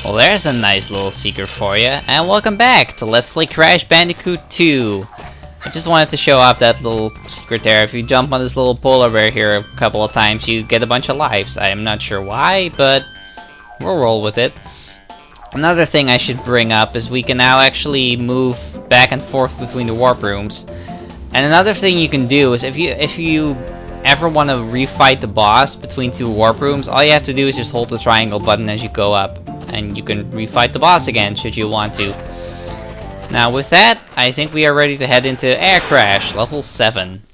Well, there's a nice little secret for you, and welcome back to Let's Play Crash Bandicoot 2. I just wanted to show off that little secret there. If you jump on this little polar bear here a couple of times, you get a bunch of lives. I am not sure why, but we'll roll with it. Another thing I should bring up is we can now actually move back and forth between the warp rooms. And another thing you can do is if you ever want to refight the boss between two warp rooms, all you have to do is just hold the triangle button as you go up, and you can refight the boss again should you want to. Now with that, I think we are ready to head into Air Crash, level 7.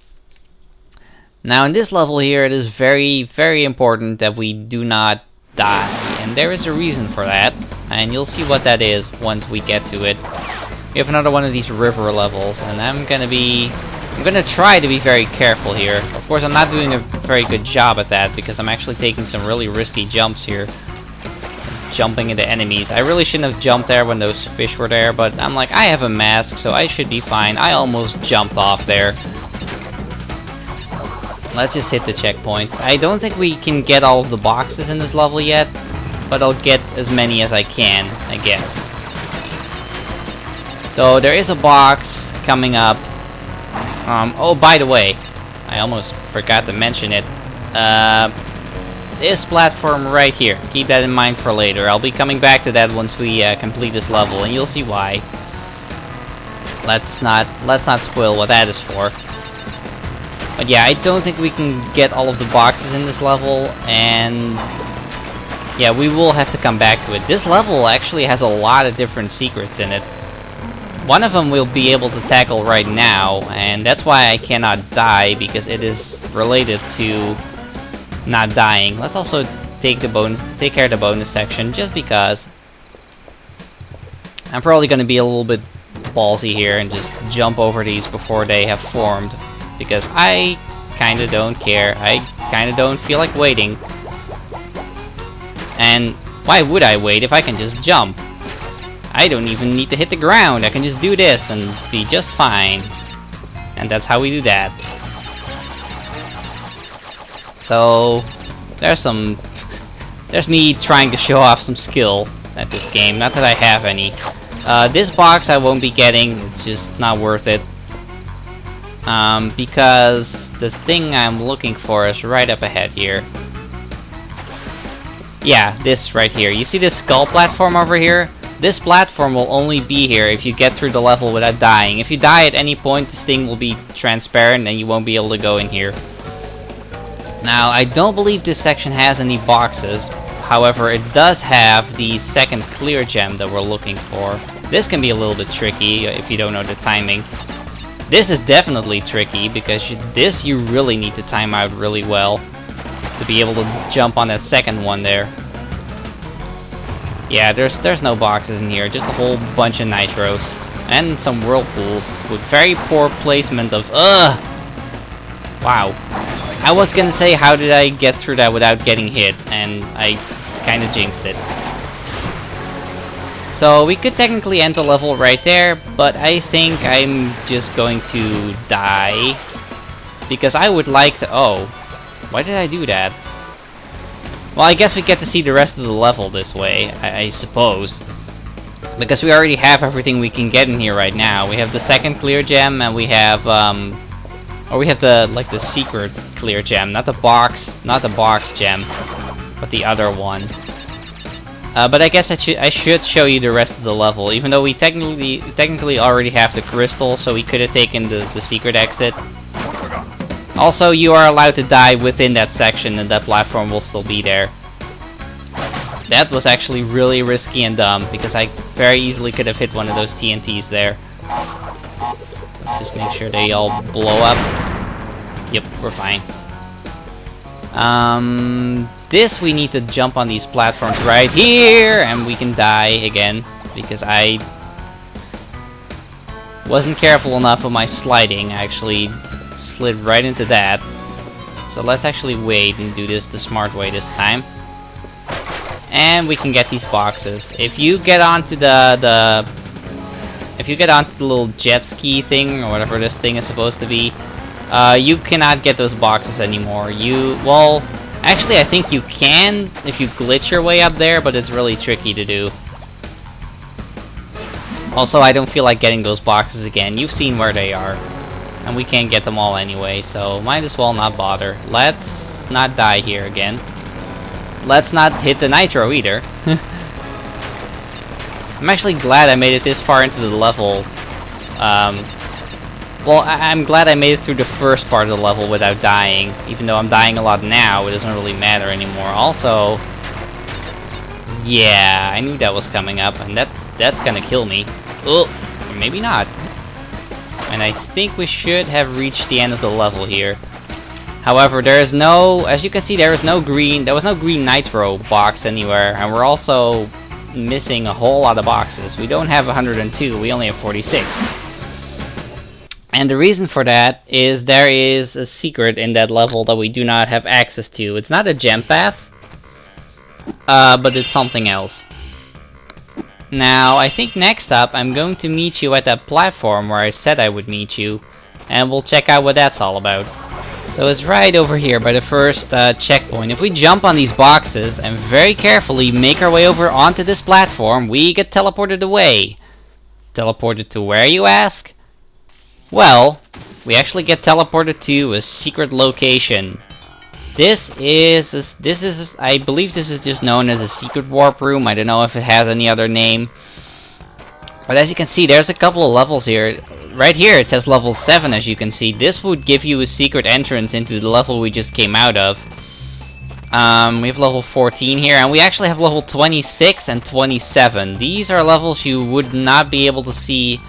Now in this level here, it is very, very important that we do not die, and there is a reason for that, and you'll see what that is once we get to it. We have another one of these river levels, and I'm gonna try to be very careful here. Of course, I'm not doing a very good job at that, because I'm actually taking some really risky jumps here. Jumping into enemies. I really shouldn't have jumped there when those fish were there, but I'm like, I have a mask, so I should be fine. I almost jumped off there. Let's just hit the checkpoint. I don't think we can get all of the boxes in this level yet, but I'll get as many as I can, I guess. So there is a box coming up. Oh, by the way, I almost forgot to mention it. This platform right here. Keep that in mind for later. I'll be coming back to that once we complete this level, and you'll see why. Let's not spoil what that is for. But yeah, I don't think we can get all of the boxes in this level, and yeah, we will have to come back to it. This level actually has a lot of different secrets in it. One of them we'll be able to tackle right now, and that's why I cannot die, because it is related to not dying. Let's also take care of the bonus section, just because. I'm probably going to be a little bit ballsy here and just jump over these before they have formed, because I kinda don't care. I kinda don't feel like waiting. And why would I wait if I can just jump? I don't even need to hit the ground. I can just do this and be just fine. And that's how we do that. So there's me trying to show off some skill at this game. Not that I have any. This box I won't be getting. It's just not worth it. Because the thing I'm looking for is right up ahead here. Yeah, this right here. You see this skull platform over here? This platform will only be here if you get through the level without dying. If you die at any point, this thing will be transparent and you won't be able to go in here. Now, I don't believe this section has any boxes. However, it does have the second clear gem that we're looking for. This can be a little bit tricky if you don't know the timing. This is definitely tricky, because you really need to time out really well to be able to jump on that second one there. Yeah, there's no boxes in here, just a whole bunch of nitros. And some whirlpools with very poor placement of... Wow. I was gonna say, how did I get through that without getting hit? And I kinda jinxed it. So we could technically end the level right there, but I think I'm just going to die. Because I would like to... Oh. Why did I do that? Well, I guess we get to see the rest of the level this way, I suppose. Because we already have everything we can get in here right now. We have the second clear gem, and we have, or we have the secret clear gem. Not the box gem, but the other one. But I guess I should show you the rest of the level, even though we technically already have the crystal, so we could have taken the secret exit. Also, you are allowed to die within that section, and that platform will still be there. That was actually really risky and dumb, because I very easily could have hit one of those TNTs there. Let's just make sure they all blow up. Yep, we're fine. This we need to jump on these platforms right here, and we can die again, because I wasn't careful enough of my sliding. I actually slid right into that. So let's actually wait and do this the smart way this time. And we can get these boxes. If you get onto the little jet ski thing, or whatever this thing is supposed to be, you cannot get those boxes anymore. Well, Actually, I think you can if you glitch your way up there, but it's really tricky to do. Also, I don't feel like getting those boxes again. You've seen where they are. And we can't get them all anyway, so might as well not bother. Let's not die here again. Let's not hit the nitro either. I'm actually glad I made it this far into the level. Well, I'm glad I made it through the first part of the level without dying. Even though I'm dying a lot now, it doesn't really matter anymore. Also, yeah, I knew that was coming up, and that's gonna kill me. Oh, or maybe not. And I think we should have reached the end of the level here. However, there is no, as you can see, there was no green nitro box anywhere, and we're also missing a whole lot of boxes. We don't have 102, we only have 46. And the reason for that is there is a secret in that level that we do not have access to. It's not a gem path, but it's something else. Now, I think next up, I'm going to meet you at that platform where I said I would meet you, and we'll check out what that's all about. So it's right over here by the first checkpoint. If we jump on these boxes and very carefully make our way over onto this platform, we get teleported away. Teleported to where, you ask? Well, we actually get teleported to a secret location. This is, I believe this is just known as a secret warp room. I don't know if it has any other name. But as you can see, there's a couple of levels here. Right here it says level 7, as you can see. This would give you a secret entrance into the level we just came out of. We have level 14 here, and we actually have level 26 and 27. These are levels you would not be able to see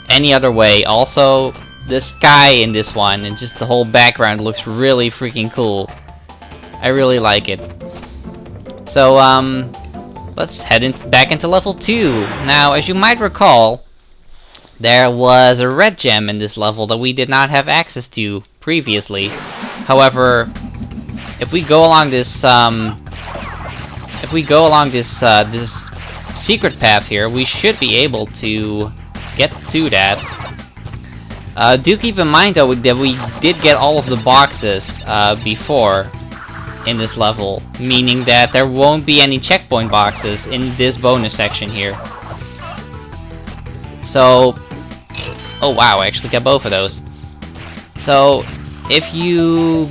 any other way. Also, the sky in this one and just the whole background looks really freaking cool. I really like it. So, let's head back into level 2. Now, as you might recall, there was a red gem in this level that we did not have access to previously. However, if we go along this, this secret path here, we should be able to get to that. Do keep in mind though that we did get all of the boxes before in this level, meaning that there won't be any checkpoint boxes in this bonus section here. So, oh wow, I actually got both of those. So, if you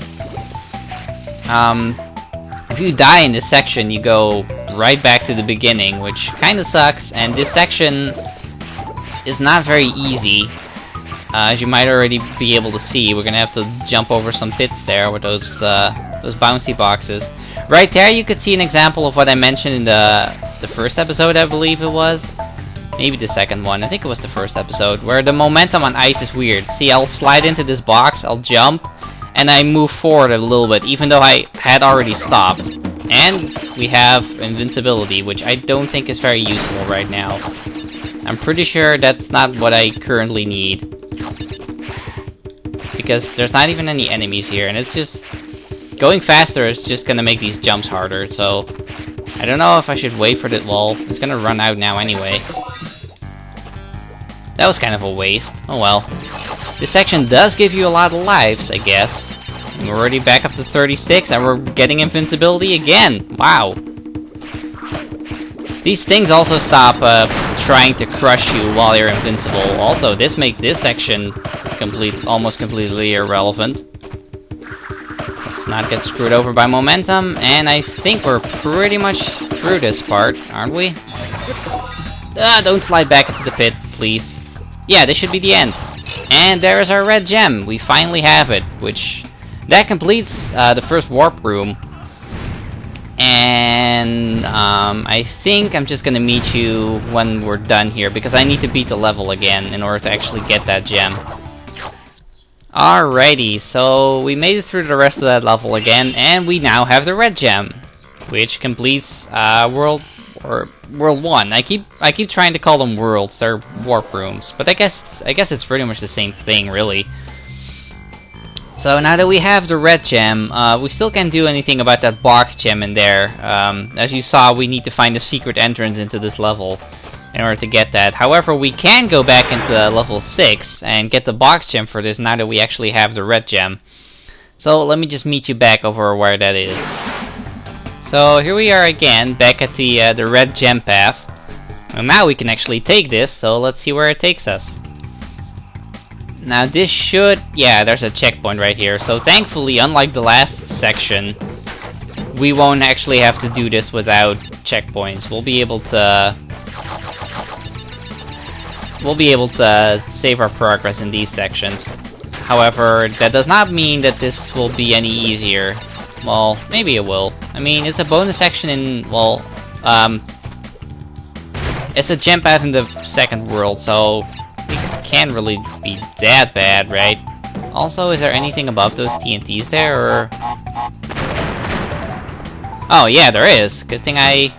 die in this section, you go right back to the beginning, which kind of sucks, and this section is not very easy. As you might already be able to see, we're gonna have to jump over some pits there with those bouncy boxes. Right there, you could see an example of what I mentioned in the first episode, I believe it was. Maybe the second one. I think it was the first episode, where the momentum on ice is weird. See, I'll slide into this box, I'll jump, and I move forward a little bit, even though I had already stopped. And we have invincibility, which I don't think is very useful right now. I'm pretty sure that's not what I currently need. Because there's not even any enemies here, and it's just... going faster is just gonna make these jumps harder, so... I don't know if I should wait for the wall. It's gonna run out now anyway. That was kind of a waste. Oh well. This section does give you a lot of lives, I guess. And we're already back up to 36, and we're getting invincibility again! Wow! These things also stop trying to crush you while you're invincible. Also, this makes this section almost completely irrelevant. Let's not get screwed over by momentum, and I think we're pretty much through this part, aren't we? Don't slide back into the pit, please. Yeah, this should be the end. And there is our red gem. We finally have it, which... that completes the first warp room. And I think I'm just gonna meet you when we're done here, because I need to beat the level again in order to actually get that gem. Alrighty, so we made it through the rest of that level again, and we now have the red gem, which completes World 1. I keep trying to call them worlds. They're warp rooms, but I guess it's pretty much the same thing, really. So now that we have the red gem, we still can't do anything about that box gem in there. As you saw, we need to find a secret entrance into this level in order to get that. However, we can go back into level 6 and get the box gem for this now that we actually have the red gem. So let me just meet you back over where that is. So here we are again, back at the red gem path. And now we can actually take this, so let's see where it takes us. Now this should... yeah, there's a checkpoint right here. So thankfully, unlike the last section, we won't actually have to do this without checkpoints. We'll be able to save our progress in these sections. However, that does not mean that this will be any easier. Well, maybe it will. I mean, it's a bonus section in, well, it's a gem path in the second world, so it can't really be that bad, right? Also, is there anything above those TNTs there, or... oh, yeah, there is. Good thing I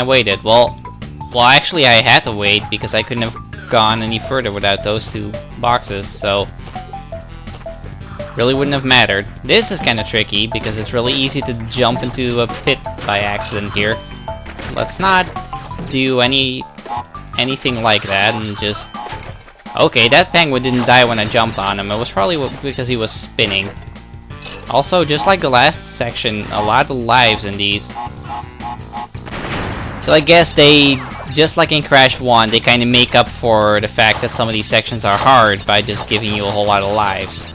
waited. Well, actually, I had to wait because I couldn't have gone any further without those two boxes, so really wouldn't have mattered. This is kind of tricky because it's really easy to jump into a pit by accident here. Let's not do anything like that and just... okay, that penguin didn't die when I jumped on him. It was probably because he was spinning. Also, just like the last section, a lot of lives in these. So I guess they, just like in Crash 1, they kind of make up for the fact that some of these sections are hard by just giving you a whole lot of lives.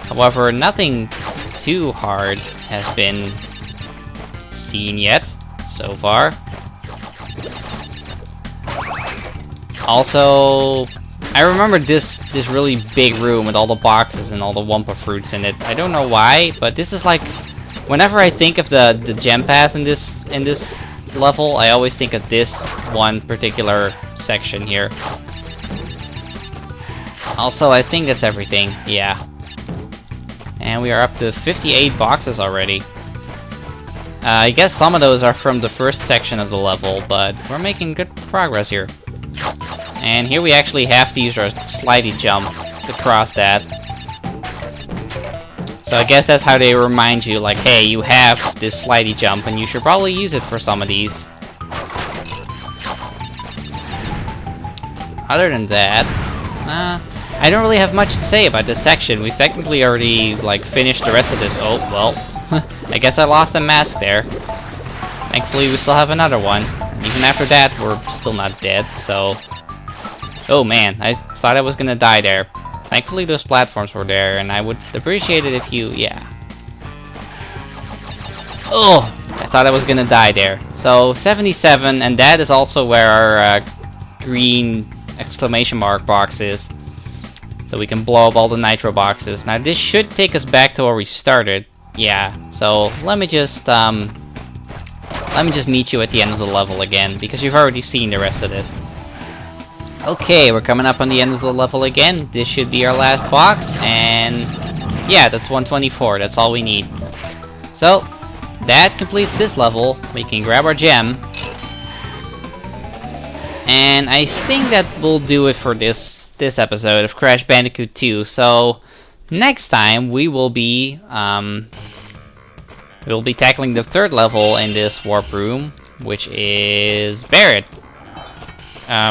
However, nothing too hard has been seen yet, so far. Also, I remember this really big room with all the boxes and all the Wumpa fruits in it. I don't know why, but this is like, whenever I think of the gem path in this level, I always think of this one particular section here. Also, I think that's everything, yeah. And we are up to 58 boxes already. I guess some of those are from the first section of the level, but we're making good progress here. And here we actually have to use our slidey jump to cross that. So I guess that's how they remind you, like, hey, you have this slidey jump and you should probably use it for some of these. Other than that, I don't really have much to say about this section. We've technically already, like, finished the rest of this. Oh, well, I guess I lost a mask there. Thankfully, we still have another one. Even after that, we're still not dead, so... oh man, I thought I was gonna die there. Thankfully, those platforms were there, and I would appreciate it if you... yeah. Oh, I thought I was gonna die there. So, 77, and that is also where our green exclamation mark box is. So we can blow up all the nitro boxes. Now this should take us back to where we started. Yeah, so let me just meet you at the end of the level again, because you've already seen the rest of this. Okay, we're coming up on the end of the level again. This should be our last box, and yeah, that's 124, that's all we need. So, that completes this level. We can grab our gem. And I think that will do it for this episode of Crash Bandicoot 2. So, next time we will be tackling the third level in this warp room, which is Barret.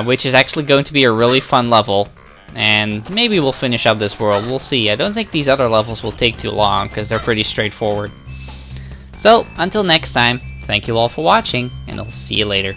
Which is actually going to be a really fun level. And maybe we'll finish up this world, we'll see. I don't think these other levels will take too long, because they're pretty straightforward. So, until next time, thank you all for watching, and I'll see you later.